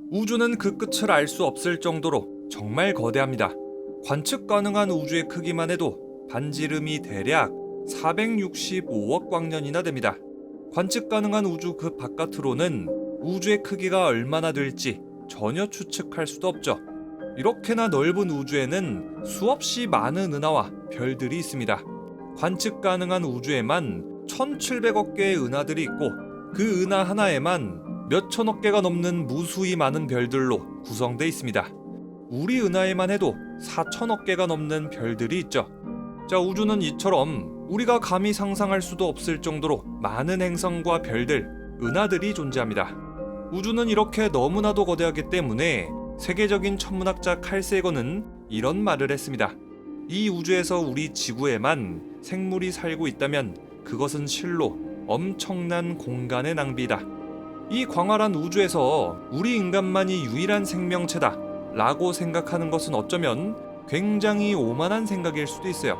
우주는 그 끝을 알 수 없을 정도로 정말 거대합니다. 관측 가능한 우주의 크기만 해도 반지름이 대략 465억 광년이나 됩니다. 관측 가능한 우주 그 바깥으로는 우주의 크기가 얼마나 될지 전혀 추측할 수도 없죠. 이렇게나 넓은 우주에는 수없이 많은 은하와 별들이 있습니다. 관측 가능한 우주에만 1700억 개의 은하들이 있고 그 은하 하나에만 몇천억 개가 넘는 무수히 많은 별들로 구성되어 있습니다. 우리 은하에만 해도 4천억 개가 넘는 별들이 있죠. 자, 우주는 이처럼 우리가 감히 상상할 수도 없을 정도로 많은 행성과 별들, 은하들이 존재합니다. 우주는 이렇게 너무나도 거대하기 때문에 세계적인 천문학자 칼 세건은 이런 말을 했습니다. 이 우주에서 우리 지구에만 생물이 살고 있다면 그것은 실로 엄청난 공간의 낭비다. 이 광활한 우주에서 우리 인간만이 유일한 생명체다 라고 생각하는 것은 어쩌면 굉장히 오만한 생각일 수도 있어요.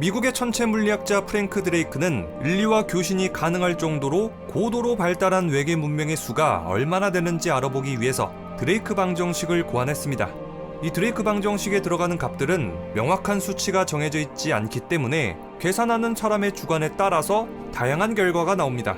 미국의 천체 물리학자 프랭크 드레이크는 인류와 교신이 가능할 정도로 고도로 발달한 외계 문명의 수가 얼마나 되는지 알아보기 위해서 드레이크 방정식을 고안했습니다. 이 드레이크 방정식에 들어가는 값들은 명확한 수치가 정해져 있지 않기 때문에 계산하는 사람의 주관에 따라서 다양한 결과가 나옵니다.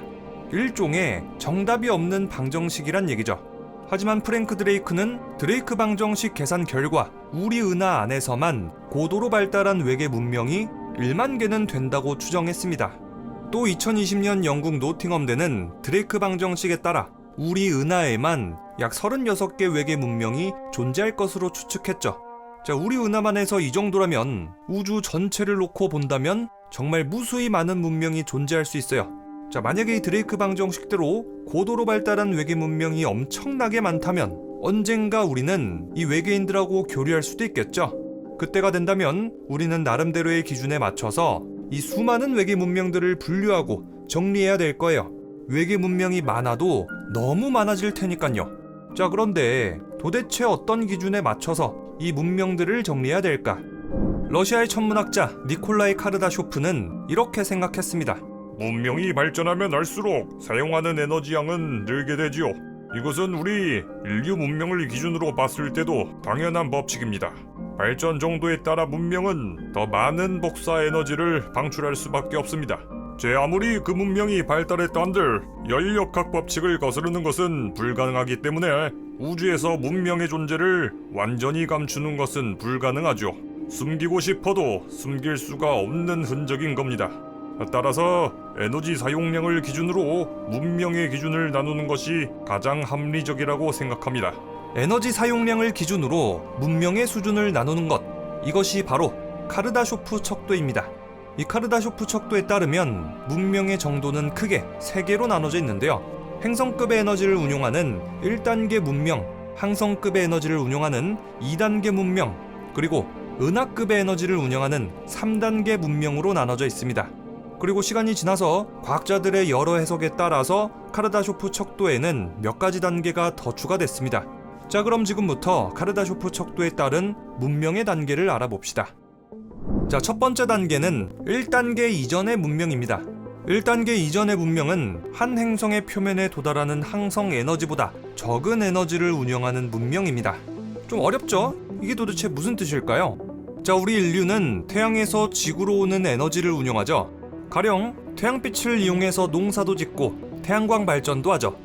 일종의 정답이 없는 방정식이란 얘기죠. 하지만 프랭크 드레이크는 드레이크 방정식 계산 결과 우리 은하 안에서만 고도로 발달한 외계 문명이 1만 개는 된다고 추정했습니다. 또 2020년 영국 노팅엄대는 드레이크 방정식에 따라 우리 은하에만 약 36개 외계 문명이 존재할 것으로 추측했죠. 자, 우리 은하만에서 이 정도라면 우주 전체를 놓고 본다면 정말 무수히 많은 문명이 존재할 수 있어요. 자, 만약에 이 드레이크 방정식대로 고도로 발달한 외계 문명이 엄청나게 많다면 언젠가 우리는 이 외계인들하고 교류할 수도 있겠죠. 그때가 된다면 우리는 나름대로의 기준에 맞춰서 이 수많은 외계 문명들을 분류하고 정리해야 될 거예요. 외계 문명이 많아도 너무 많아질 테니까요. 자, 그런데 도대체 어떤 기준에 맞춰서 이 문명들을 정리해야 될까? 러시아의 천문학자 니콜라이 카르다쇼프는 이렇게 생각했습니다. 문명이 발전하면 할수록 사용하는 에너지 양은 늘게 되지요. 이것은 우리 인류 문명을 기준으로 봤을 때도 당연한 법칙입니다. 발전 정도에 따라 문명은 더 많은 복사 에너지를 방출할 수밖에 없습니다. 제 아무리 그 문명이 발달했다 한들 연력학 법칙을 거스르는 것은 불가능하기 때문에 우주에서 문명의 존재를 완전히 감추는 것은 불가능하죠. 숨기고 싶어도 숨길 수가 없는 흔적인 겁니다. 따라서 에너지 사용량을 기준으로 문명의 기준을 나누는 것이 가장 합리적이라고 생각합니다. 에너지 사용량을 기준으로 문명의 수준을 나누는 것, 이것이 바로 카르다쇼프 척도입니다. 이 카르다쇼프 척도에 따르면 문명의 정도는 크게 3개로 나눠져 있는데요. 행성급의 에너지를 운용하는 1단계 문명, 항성급의 에너지를 운용하는 2단계 문명, 그리고 은하급의 에너지를 운영하는 3단계 문명으로 나눠져 있습니다. 그리고 시간이 지나서 과학자들의 여러 해석에 따라서 카르다쇼프 척도에는 몇 가지 단계가 더 추가됐습니다. 자, 그럼 지금부터 카르다쇼프 척도에 따른 문명의 단계를 알아봅시다. 자, 첫 번째 단계는 1단계 이전의 문명입니다. 1단계 이전의 문명은 한 행성의 표면에 도달하는 항성 에너지보다 적은 에너지를 운영하는 문명입니다. 좀 어렵죠? 이게 도대체 무슨 뜻일까요? 자, 우리 인류는 태양에서 지구로 오는 에너지를 운용하죠. 가령 태양빛을 이용해서 농사도 짓고 태양광 발전도 하죠.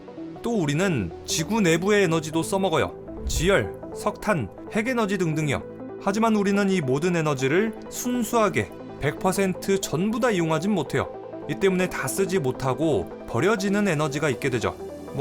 또 우리는 지구 내부의 에너지도 써먹어요. 지열, 석탄, 핵에너지 등등이요. 하지만 우리는 이 모든 에너지를 순수하게 100% 전부 다 이용하진 못해요. 이 때문에 다 쓰지 못하고 버려지는 에너지가 있게 되죠.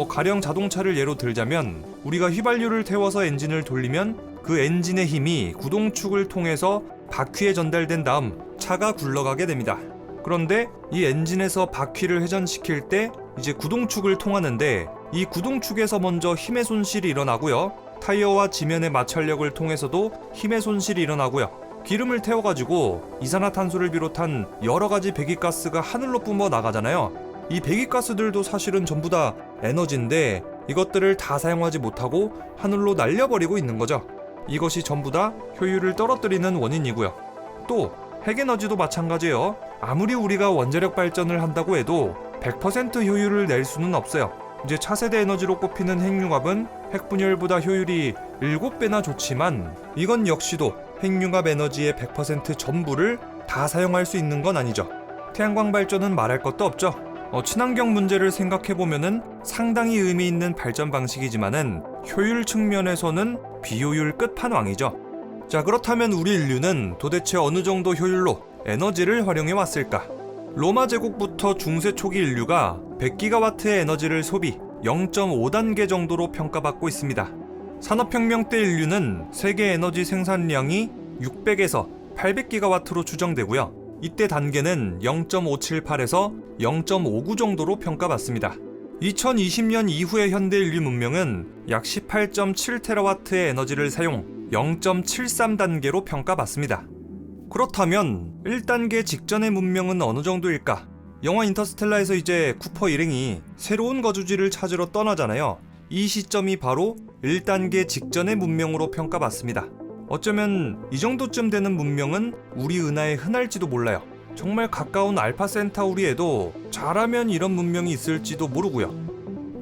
가령 자동차를 예로 들자면 우리가 휘발유를 태워서 엔진을 돌리면 그 엔진의 힘이 구동축을 통해서 바퀴에 전달된 다음 차가 굴러가게 됩니다. 그런데 이 엔진에서 바퀴를 회전시킬 때 이제 구동축을 통하는데 이 구동축에서 먼저 힘의 손실이 일어나고요. 타이어와 지면의 마찰력을 통해서도 힘의 손실이 일어나고요. 기름을 태워가지고 이산화탄소를 비롯한 여러가지 배기가스가 하늘로 뿜어 나가잖아요. 이 배기가스들도 사실은 전부 다 에너지인데 이것들을 다 사용하지 못하고 하늘로 날려버리고 있는 거죠. 이것이 전부 다 효율을 떨어뜨리는 원인이고요. 또 핵에너지도 마찬가지예요. 아무리 우리가 원자력 발전을 한다고 해도 100% 효율을 낼 수는 없어요. 이제 차세대 에너지로 꼽히는 핵융합은 핵분열보다 효율이 7배나 좋지만 이건 역시도 핵융합 에너지의 100% 전부를 다 사용할 수 있는 건 아니죠. 태양광 발전은 말할 것도 없죠. 친환경 문제를 생각해보면은 상당히 의미 있는 발전 방식이지만은 효율 측면에서는 비효율 끝판왕이죠. 자, 그렇다면 우리 인류는 도대체 어느 정도 효율로 에너지를 활용해 왔을까? 로마 제국부터 중세 초기 인류가 100기가와트의 에너지를 소비 0.5단계 정도로 평가받고 있습니다. 산업혁명 때 인류는 세계 에너지 생산량이 600에서 800기가와트로 추정되고요. 이때 단계는 0.578에서 0.59 정도로 평가받습니다. 2020년 이후의 현대 인류 문명은 약 18.7테라와트의 에너지를 사용 0.73단계로 평가받습니다. 그렇다면 1단계 직전의 문명은 어느 정도일까? 영화 인터스텔라에서 이제 쿠퍼 일행이 새로운 거주지를 찾으러 떠나잖아요. 이 시점이 바로 1단계 직전의 문명으로 평가받습니다. 어쩌면 이 정도쯤 되는 문명은 우리 은하에 흔할지도 몰라요. 정말 가까운 알파 센타우리에도 잘하면 이런 문명이 있을지도 모르고요.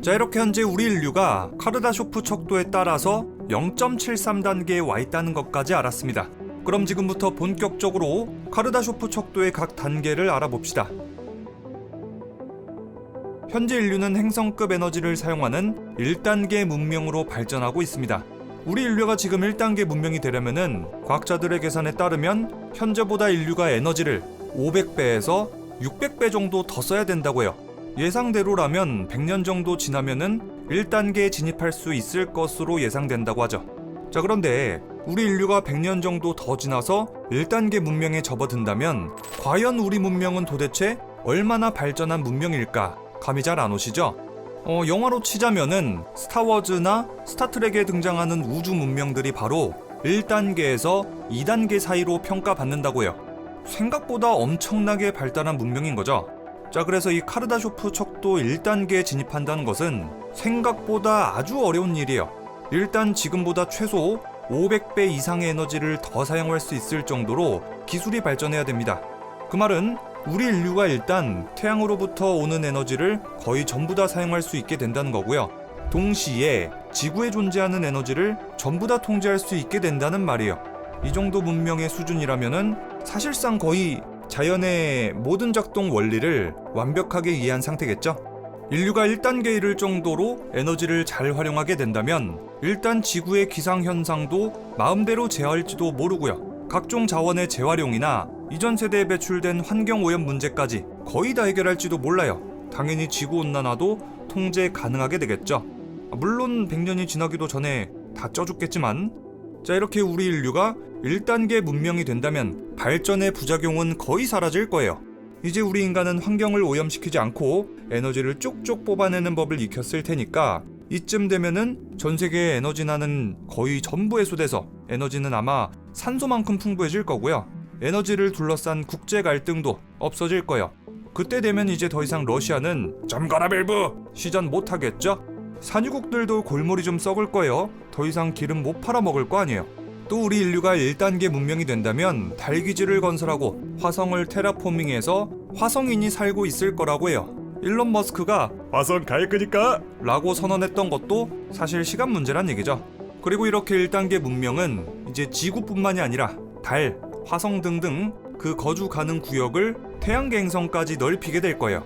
자, 이렇게 현재 우리 인류가 카르다쇼프 척도에 따라서 0.73단계에 와 있다는 것까지 알았습니다. 그럼 지금부터 본격적으로 카르다쇼프 척도의 각 단계를 알아봅시다. 현재 인류는 행성급 에너지를 사용하는 1단계 문명으로 발전하고 있습니다. 우리 인류가 지금 1단계 문명이 되려면은 과학자들의 계산에 따르면 현재보다 인류가 에너지를 500배에서 600배 정도 더 써야 된다고요. 예상대로라면 100년 정도 지나면은 1단계에 진입할 수 있을 것으로 예상된다고 하죠. 자, 그런데 우리 인류가 100년 정도 더 지나서 1단계 문명에 접어든다면 과연 우리 문명은 도대체 얼마나 발전한 문명일까? 감이 잘 안 오시죠? 영화로 치자면은 스타워즈나 스타트rek에 등장하는 우주 문명들이 바로 1단계에서 2단계 사이로 평가받는다고요. 생각보다 엄청나게 발달한 문명인 거죠. 자, 그래서 이 카르다쇼프 척도 1단계에 진입한다는 것은 생각보다 아주 어려운 일이에요. 일단 지금보다 최소 500배 이상의 에너지를 더 사용할 수 있을 정도로 기술이 발전해야 됩니다. 그 말은 우리 인류가 일단 태양으로부터 오는 에너지를 거의 전부 다 사용할 수 있게 된다는 거고요. 동시에 지구에 존재하는 에너지를 전부 다 통제할 수 있게 된다는 말이에요. 이 정도 문명의 수준이라면은 사실상 거의 자연의 모든 작동 원리를 완벽하게 이해한 상태겠죠? 인류가 1단계에 이를 정도로 에너지를 잘 활용하게 된다면 일단 지구의 기상현상도 마음대로 제어할지도 모르고요. 각종 자원의 재활용이나 이전 세대에 배출된 환경오염 문제까지 거의 다 해결할지도 몰라요. 당연히 지구온난화도 통제 가능하게 되겠죠. 물론 100년이 지나기도 전에 다 쪄 죽겠지만, 자, 이렇게 우리 인류가 1단계 문명이 된다면 발전의 부작용은 거의 사라질 거예요. 이제 우리 인간은 환경을 오염시키지 않고 에너지를 쭉쭉 뽑아내는 법을 익혔을 테니까 이쯤 되면은 전 세계의 에너지난은 거의 전부 해소돼서 에너지는 아마 산소만큼 풍부해질 거고요. 에너지를 둘러싼 국제 갈등도 없어질 거예요. 그때 되면 이제 더 이상 러시아는 잠가라 밸브 시전 못하겠죠? 산유국들도 골머리 좀 썩을 거예요. 더 이상 기름 못 팔아먹을 거 아니에요. 또 우리 인류가 1단계 문명이 된다면 달기지를 건설하고 화성을 테라포밍해서 화성인이 살고 있을 거라고 해요. 일론 머스크가 화성 갈 거니까 라고 선언했던 것도 사실 시간 문제란 얘기죠. 그리고 이렇게 1단계 문명은 이제 지구뿐만이 아니라 달, 화성 등등 그 거주 가능 구역을 태양계 행성까지 넓히게 될 거예요.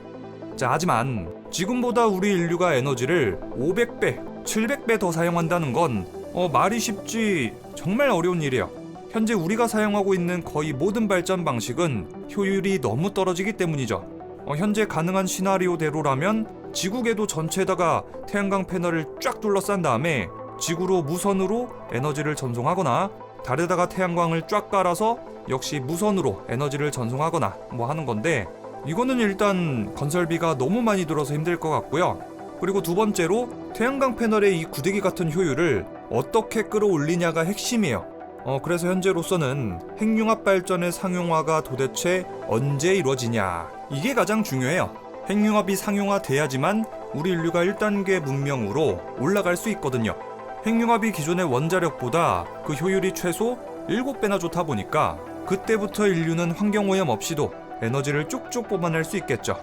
자, 하지만 지금보다 우리 인류가 에너지를 500배, 700배 더 사용한다는 건 말이 쉽지 정말 어려운 일이에요. 현재 우리가 사용하고 있는 거의 모든 발전 방식은 효율이 너무 떨어지기 때문이죠. 현재 가능한 시나리오대로라면 지구궤도 전체에다가 태양광 패널을 쫙 둘러싼 다음에 지구로 무선으로 에너지를 전송하거나 달에다가 태양광을 쫙 깔아서 역시 무선으로 에너지를 전송하거나 뭐 하는 건데, 이거는 일단 건설비가 너무 많이 들어서 힘들 것 같고요. 그리고 두 번째로 태양광 패널의 이 구데기 같은 효율을 어떻게 끌어올리냐가 핵심이에요. 그래서 현재로서는 핵융합 발전의 상용화가 도대체 언제 이루어지냐, 이게 가장 중요해요. 핵융합이 상용화돼야지만 우리 인류가 1단계 문명으로 올라갈 수 있거든요. 핵융합이 기존의 원자력보다 그 효율이 최소 7배나 좋다 보니까 그때부터 인류는 환경오염 없이도 에너지를 쭉쭉 뽑아낼 수 있겠죠.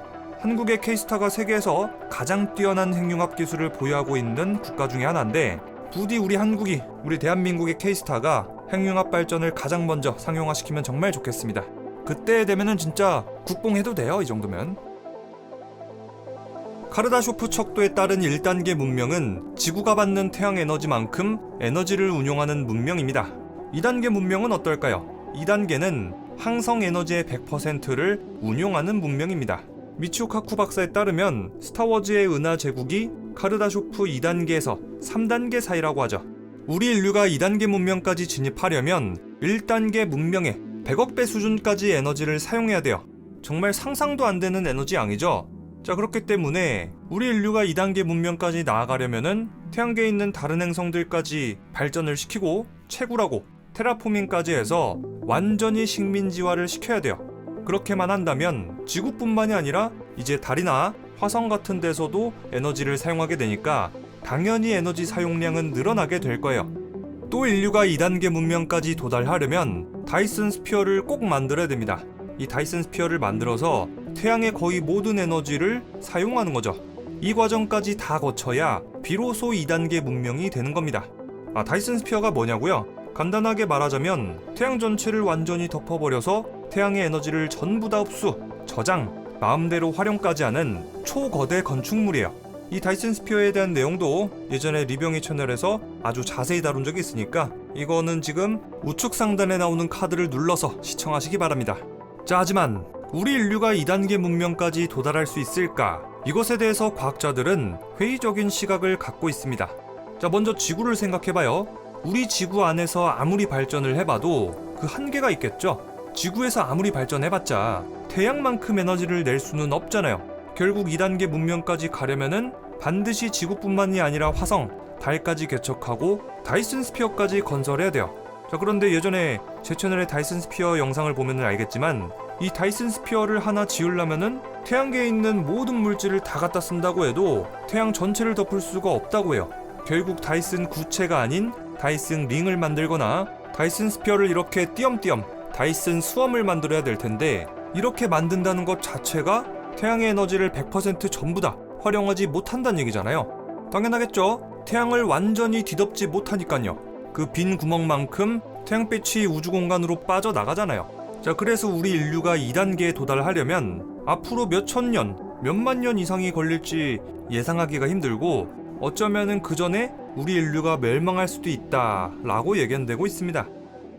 한국의 K스타가 세계에서 가장 뛰어난 핵융합 기술을 보유하고 있는 국가 중에 하나인데, 부디 우리 한국이, 우리 대한민국의 K스타가 핵융합 발전을 가장 먼저 상용화시키면 정말 좋겠습니다. 그때 되면은 진짜 국뽕해도 돼요, 이 정도면. 카르다쇼프 척도에 따른 1단계 문명은 지구가 받는 태양 에너지만큼 에너지를 운용하는 문명입니다. 2단계 문명은 어떨까요? 2단계는 항성 에너지의 100%를 운용하는 문명입니다. 미치오 카쿠 박사에 따르면 스타워즈의 은하 제국이 카르다쇼프 2단계에서 3단계 사이라고 하죠. 우리 인류가 2단계 문명까지 진입하려면 1단계 문명의 100억 배 수준까지 에너지를 사용해야 돼요. 정말 상상도 안 되는 에너지 양이죠. 자, 그렇기 때문에 우리 인류가 2단계 문명까지 나아가려면은 태양계에 있는 다른 행성들까지 발전을 시키고 채굴하고 테라포밍까지 해서 완전히 식민지화를 시켜야 돼요. 그렇게만 한다면 지구뿐만이 아니라 이제 달이나 화성 같은 데서도 에너지를 사용하게 되니까 당연히 에너지 사용량은 늘어나게 될 거예요. 또 인류가 2단계 문명까지 도달하려면 다이슨 스피어를 꼭 만들어야 됩니다. 이 다이슨 스피어를 만들어서 태양의 거의 모든 에너지를 사용하는 거죠. 이 과정까지 다 거쳐야 비로소 2단계 문명이 되는 겁니다. 다이슨 스피어가 뭐냐고요? 간단하게 말하자면 태양 전체를 완전히 덮어버려서 태양의 에너지를 전부 다 흡수, 저장, 마음대로 활용까지 하는 초거대 건축물이에요. 이 다이슨 스피어에 대한 내용도 예전에 리병이 채널에서 아주 자세히 다룬 적이 있으니까 이거는 지금 우측 상단에 나오는 카드를 눌러서 시청하시기 바랍니다. 자, 하지만 우리 인류가 2단계 문명까지 도달할 수 있을까? 이것에 대해서 과학자들은 회의적인 시각을 갖고 있습니다. 자, 먼저 지구를 생각해봐요. 우리 지구 안에서 아무리 발전을 해봐도 그 한계가 있겠죠? 지구에서 아무리 발전해봤자 태양만큼 에너지를 낼 수는 없잖아요. 결국 2단계 문명까지 가려면은 반드시 지구뿐만이 아니라 화성, 달까지 개척하고 다이슨 스피어까지 건설해야 돼요. 자, 그런데 예전에 제 채널의 다이슨 스피어 영상을 보면은 알겠지만 이 다이슨 스피어를 하나 지으려면은 태양계에 있는 모든 물질을 다 갖다 쓴다고 해도 태양 전체를 덮을 수가 없다고 해요. 결국 다이슨 구체가 아닌 다이슨 링을 만들거나 다이슨 스피어를 이렇게 띄엄띄엄 다이슨 수험을 만들어야 될 텐데, 이렇게 만든다는 것 자체가 태양의 에너지를 100% 전부 다 활용하지 못한다는 얘기잖아요. 당연하겠죠. 태양을 완전히 뒤덮지 못하니까요. 그 빈 구멍만큼 태양빛이 우주 공간으로 빠져나가잖아요. 자, 그래서 우리 인류가 2단계에 도달하려면 앞으로 몇천 년, 몇만 년 이상이 걸릴지 예상하기가 힘들고, 어쩌면은 그 전에 우리 인류가 멸망할 수도 있다라고 예견되고 있습니다.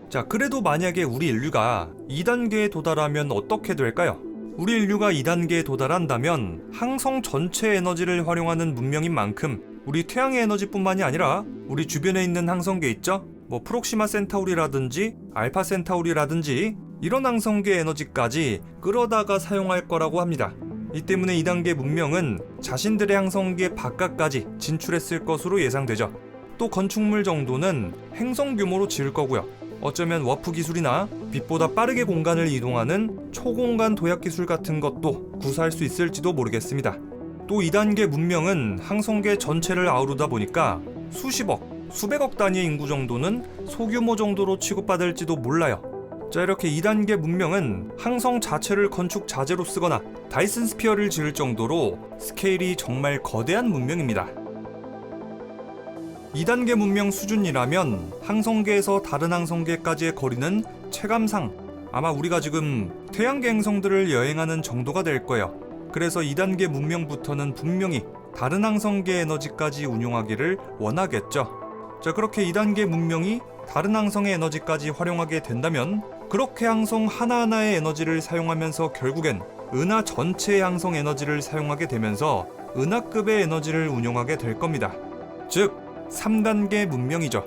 자, 그래도 만약에 우리 인류가 2단계에 도달하면 어떻게 될까요? 우리 인류가 2단계에 도달한다면 항성 전체 에너지를 활용하는 문명인 만큼 우리 태양의 에너지뿐만이 아니라 우리 주변에 있는 항성계 있죠? 프록시마 센타우리라든지 알파 센타우리라든지 이런 항성계 에너지까지 끌어다가 사용할 거라고 합니다. 이 때문에 2단계 문명은 자신들의 항성계 바깥까지 진출했을 것으로 예상되죠. 또 건축물 정도는 행성 규모로 지을 거고요. 어쩌면 워프 기술이나 빛보다 빠르게 공간을 이동하는 초공간 도약 기술 같은 것도 구사할 수 있을지도 모르겠습니다. 또 2단계 문명은 항성계 전체를 아우르다 보니까 수십억, 수백억 단위의 인구 정도는 소규모 정도로 취급받을지도 몰라요. 자, 이렇게 2단계 문명은 항성 자체를 건축 자재로 쓰거나 다이슨 스피어를 지을 정도로 스케일이 정말 거대한 문명입니다. 2단계 문명 수준이라면 항성계에서 다른 항성계까지의 거리는 체감상 아마 우리가 지금 태양계 행성들을 여행하는 정도가 될 거예요. 그래서 2단계 문명부터는 분명히 다른 항성계 에너지까지 운용하기를 원하겠죠. 자, 그렇게 2단계 문명이 다른 항성의 에너지까지 활용하게 된다면 그렇게 항성 하나하나의 에너지를 사용하면서 결국엔 은하 전체의 항성 에너지를 사용하게 되면서 은하급의 에너지를 운용하게 될 겁니다. 즉 3단계 문명이죠.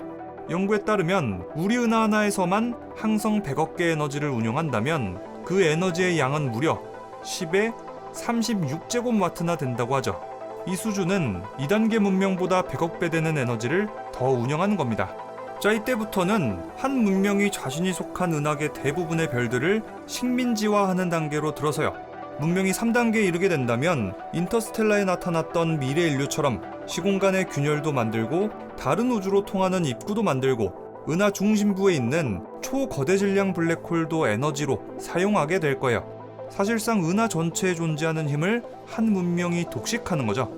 연구에 따르면 우리 은하 하나에서만 항성 100억 개 에너지를 운용한다면 그 에너지의 양은 무려 10의 36제곱와트나 된다고 하죠. 이 수준은 2단계 문명보다 100억 배 되는 에너지를 더 운영하는 겁니다. 자, 이때부터는 한 문명이 자신이 속한 은하계 대부분의 별들을 식민지화하는 단계로 들어서요. 문명이 3단계에 이르게 된다면 인터스텔라에 나타났던 미래 인류처럼 시공간의 균열도 만들고 다른 우주로 통하는 입구도 만들고 은하 중심부에 있는 초거대 질량 블랙홀도 에너지로 사용하게 될 거예요. 사실상 은하 전체에 존재하는 힘을 한 문명이 독식하는 거죠.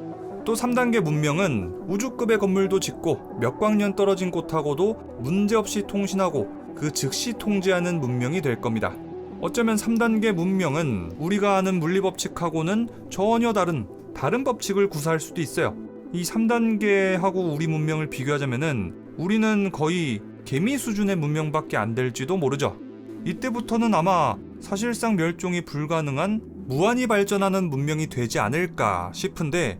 또 3단계 문명은 우주급의 건물도 짓고 몇 광년 떨어진 곳하고도 문제없이 통신하고 그 즉시 통제하는 문명이 될 겁니다. 어쩌면 3단계 문명은 우리가 아는 물리법칙하고는 전혀 다른 법칙을 구사할 수도 있어요. 이 3단계하고 우리 문명을 비교하자면은 우리는 거의 개미 수준의 문명밖에 안 될지도 모르죠. 이때부터는 아마 사실상 멸종이 불가능한 무한히 발전하는 문명이 되지 않을까 싶은데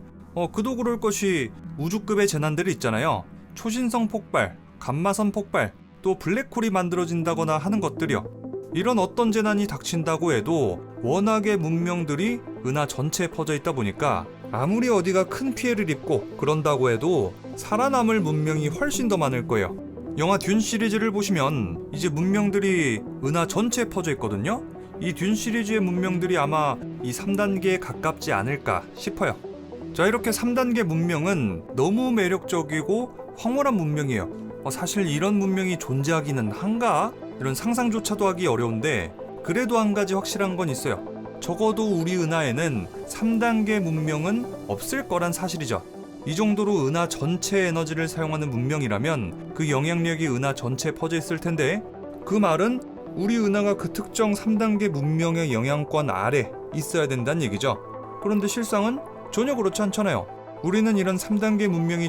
그도 그럴 것이 우주급의 재난들이 있잖아요. 초신성 폭발, 감마선 폭발, 또 블랙홀이 만들어진다거나 하는 것들이요. 이런 어떤 재난이 닥친다고 해도 워낙에 문명들이 은하 전체에 퍼져 있다 보니까 아무리 어디가 큰 피해를 입고 그런다고 해도 살아남을 문명이 훨씬 더 많을 거예요. 영화 듄 시리즈를 보시면 이제 문명들이 은하 전체에 퍼져 있거든요. 이 듄 시리즈의 문명들이 아마 이 3단계에 가깝지 않을까 싶어요. 자, 이렇게 3단계 문명은 너무 매력적이고 황홀한 문명이에요. 사실 이런 문명이 존재하기는 한가? 이런 상상조차도 하기 어려운데 그래도 한 가지 확실한 건 있어요. 적어도 우리 은하에는 3단계 문명은 없을 거란 사실이죠. 이 정도로 은하 전체 에너지를 사용하는 문명이라면 그 영향력이 은하 전체에 퍼져 있을 텐데 그 말은 우리 은하가 그 특정 3단계 문명의 영향권 아래 있어야 된다는 얘기죠. 그런데 실상은 전혀 그렇지 않잖아요. 우리는 이런 3단계 문명이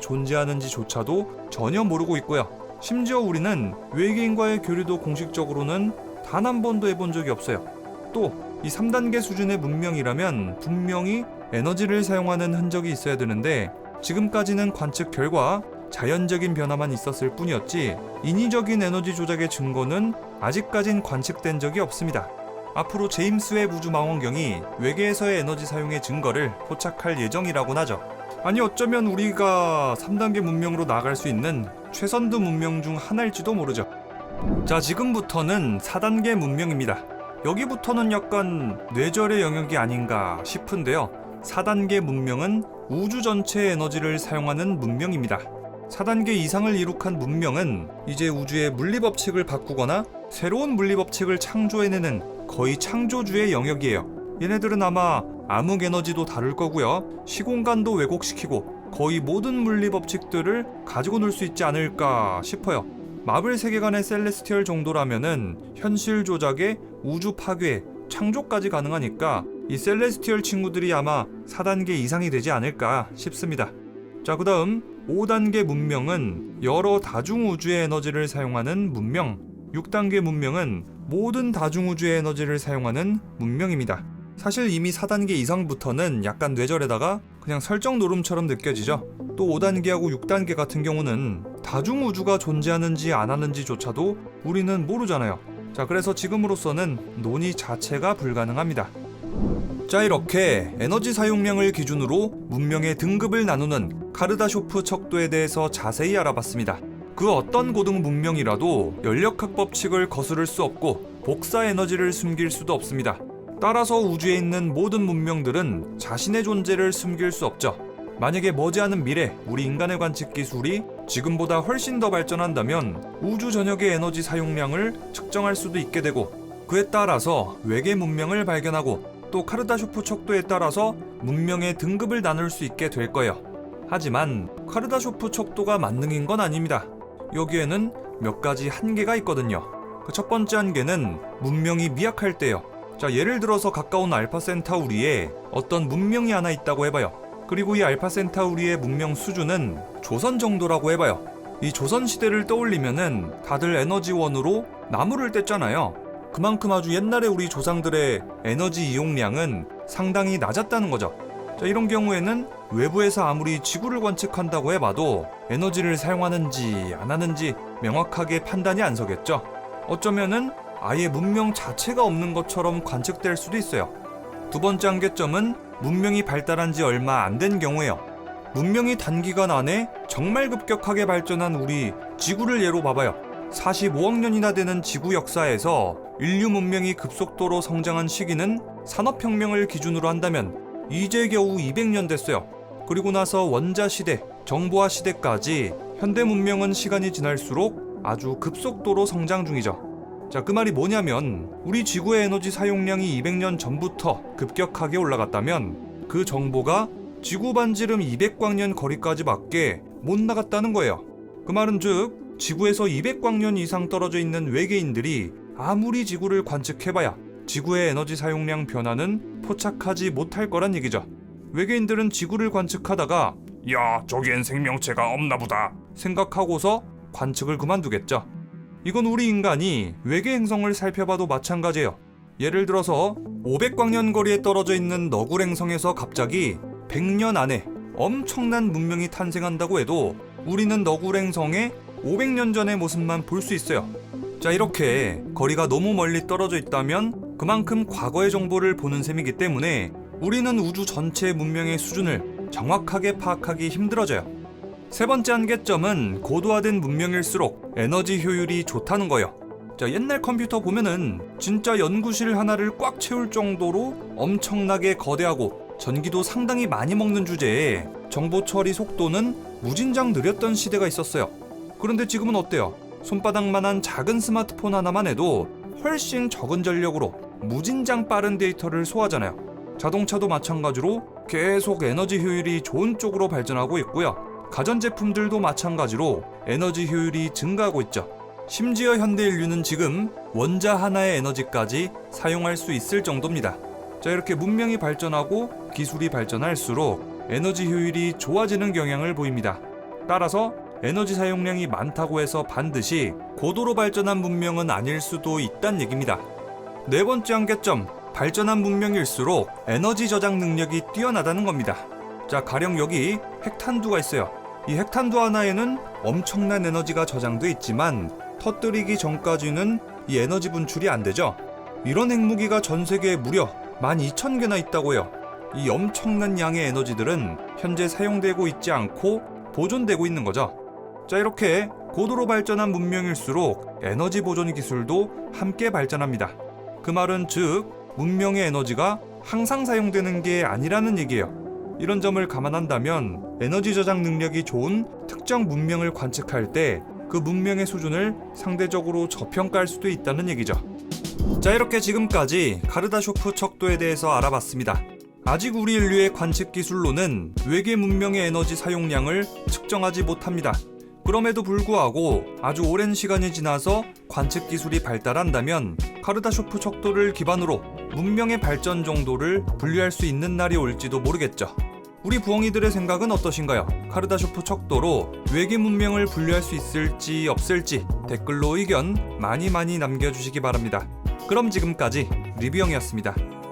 존재하는지조차도 전혀 모르고 있고요. 심지어 우리는 외계인과의 교류도 공식적으로는 단 한 번도 해본 적이 없어요. 또 이 3단계 수준의 문명이라면 분명히 에너지를 사용하는 흔적이 있어야 되는데 지금까지는 관측 결과 자연적인 변화만 있었을 뿐이었지 인위적인 에너지 조작의 증거는 아직까진 관측된 적이 없습니다. 앞으로 제임스 웹 우주망원경이 외계에서의 에너지 사용의 증거를 포착할 예정이라고는 하죠. 아니 어쩌면 우리가 3단계 문명으로 나아갈 수 있는 최선두 문명 중 하나일지도 모르죠. 자, 지금부터는 4단계 문명입니다. 여기부터는 약간 뇌절의 영역이 아닌가 싶은데요. 4단계 문명은 우주 전체의 에너지를 사용하는 문명입니다. 4단계 이상을 이룩한 문명은 이제 우주의 물리법칙을 바꾸거나 새로운 물리법칙을 창조해내는 거의 창조주의 영역이에요. 얘네들은 아마 암흑 에너지도 다룰 거고요. 시공간도 왜곡시키고 거의 모든 물리법칙들을 가지고 놀 수 있지 않을까 싶어요. 마블 세계관의 셀레스티얼 정도라면은 현실 조작에 우주 파괴, 창조까지 가능하니까 이 셀레스티얼 친구들이 아마 4단계 이상이 되지 않을까 싶습니다. 자, 그 다음 5단계 문명은 여러 다중우주의 에너지를 사용하는 문명. 6단계 문명은 모든 다중우주의 에너지를 사용하는 문명입니다. 사실 이미 4단계 이상부터는 약간 뇌절에다가 그냥 설정 노름처럼 느껴지죠. 또 5단계하고 6단계 같은 경우는 다중우주가 존재하는지 안 하는지조차도 우리는 모르잖아요. 자, 그래서 지금으로서는 논의 자체가 불가능합니다. 자, 이렇게 에너지 사용량을 기준으로 문명의 등급을 나누는 카르다쇼프 척도에 대해서 자세히 알아봤습니다. 그 어떤 고등 문명이라도 연력학 법칙을 거스를 수 없고 복사 에너지를 숨길 수도 없습니다. 따라서 우주에 있는 모든 문명들은 자신의 존재를 숨길 수 없죠. 만약에 머지않은 미래 우리 인간의 관측 기술이 지금보다 훨씬 더 발전한다면 우주 전역의 에너지 사용량을 측정할 수도 있게 되고 그에 따라서 외계 문명을 발견하고 또 카르다쇼프 척도에 따라서 문명의 등급을 나눌 수 있게 될 거예요. 하지만 카르다쇼프 척도가 만능인 건 아닙니다. 여기에는 몇 가지 한계가 있거든요. 그 첫 번째 한계는 문명이 미약할 때요. 자, 예를 들어서 가까운 알파 센타우리에 어떤 문명이 하나 있다고 해봐요. 그리고 이 알파 센타우리의 문명 수준은 조선 정도라고 해봐요. 이 조선 시대를 떠올리면은 다들 에너지원으로 나무를 뗐잖아요. 그만큼 아주 옛날에 우리 조상들의 에너지 이용량은 상당히 낮았다는 거죠. 자, 이런 경우에는 외부에서 아무리 지구를 관측한다고 해봐도 에너지를 사용하는지 안 하는지 명확하게 판단이 안 서겠죠. 어쩌면은 아예 문명 자체가 없는 것처럼 관측될 수도 있어요. 두 번째 한계점은 문명이 발달한 지 얼마 안 된 경우에요. 문명이 단기간 안에 정말 급격하게 발전한 우리 지구를 예로 봐봐요. 45억 년이나 되는 지구 역사에서 인류 문명이 급속도로 성장한 시기는 산업혁명을 기준으로 한다면 이제 겨우 200년 됐어요. 그리고 나서 원자 시대, 정보화 시대까지 현대 문명은 시간이 지날수록 아주 급속도로 성장 중이죠. 자, 그 말이 뭐냐면 우리 지구의 에너지 사용량이 200년 전부터 급격하게 올라갔다면 그 정보가 지구 반지름 200광년 거리까지밖에 못 나갔다는 거예요. 그 말은 즉 지구에서 200광년 이상 떨어져 있는 외계인들이 아무리 지구를 관측해봐야 지구의 에너지 사용량 변화는 포착하지 못할 거란 얘기죠. 외계인들은 지구를 관측하다가 야, 저기엔 생명체가 없나 보다. 생각하고서 관측을 그만두겠죠. 이건 우리 인간이 외계 행성을 살펴봐도 마찬가지예요. 예를 들어서 500광년 거리에 떨어져 있는 너굴 행성에서 갑자기 100년 안에 엄청난 문명이 탄생한다고 해도 우리는 너굴 행성의 500년 전의 모습만 볼 수 있어요. 자, 이렇게 거리가 너무 멀리 떨어져 있다면 그만큼 과거의 정보를 보는 셈이기 때문에 우리는 우주 전체의 문명의 수준을 정확하게 파악하기 힘들어져요. 세 번째 한계점은 고도화된 문명일수록 에너지 효율이 좋다는 거예요. 자, 옛날 컴퓨터 보면은 진짜 연구실 하나를 꽉 채울 정도로 엄청나게 거대하고 전기도 상당히 많이 먹는 주제에 정보 처리 속도는 무진장 느렸던 시대가 있었어요. 그런데 지금은 어때요? 손바닥만한 작은 스마트폰 하나만 해도 훨씬 적은 전력으로 무진장 빠른 데이터를 소화하잖아요. 자동차도 마찬가지로 계속 에너지 효율이 좋은 쪽으로 발전하고 있고요. 가전제품들도 마찬가지로 에너지 효율이 증가하고 있죠. 심지어 현대 인류는 지금 원자 하나의 에너지까지 사용할 수 있을 정도입니다. 자, 이렇게 문명이 발전하고 기술이 발전할수록 에너지 효율이 좋아지는 경향을 보입니다. 따라서 에너지 사용량이 많다고 해서 반드시 고도로 발전한 문명은 아닐 수도 있다는 얘기입니다. 네 번째 한계점, 발전한 문명일수록 에너지 저장 능력이 뛰어나다는 겁니다. 자, 가령 여기 핵탄두가 있어요. 이 핵탄두 하나에는 엄청난 에너지가 저장돼 있지만 터뜨리기 전까지는 이 에너지 분출이 안 되죠. 이런 핵무기가 전 세계에 무려 12,000개나 있다고 해요. 이 엄청난 양의 에너지들은 현재 사용되고 있지 않고 보존되고 있는 거죠. 자, 이렇게 고도로 발전한 문명일수록 에너지 보존 기술도 함께 발전합니다. 그 말은 즉 문명의 에너지가 항상 사용되는 게 아니라는 얘기예요. 이런 점을 감안한다면 에너지 저장 능력이 좋은 특정 문명을 관측할 때 그 문명의 수준을 상대적으로 저평가할 수도 있다는 얘기죠. 자, 이렇게 지금까지 카르다쇼프 척도에 대해서 알아봤습니다. 아직 우리 인류의 관측 기술로는 외계 문명의 에너지 사용량을 측정하지 못합니다. 그럼에도 불구하고 아주 오랜 시간이 지나서 관측 기술이 발달한다면 카르다쇼프 척도를 기반으로 문명의 발전 정도를 분류할 수 있는 날이 올지도 모르겠죠. 우리 부엉이들의 생각은 어떠신가요? 카르다쇼프 척도로 외계 문명을 분류할 수 있을지 없을지 댓글로 의견 많이 남겨주시기 바랍니다. 그럼 지금까지 리뷰형이었습니다.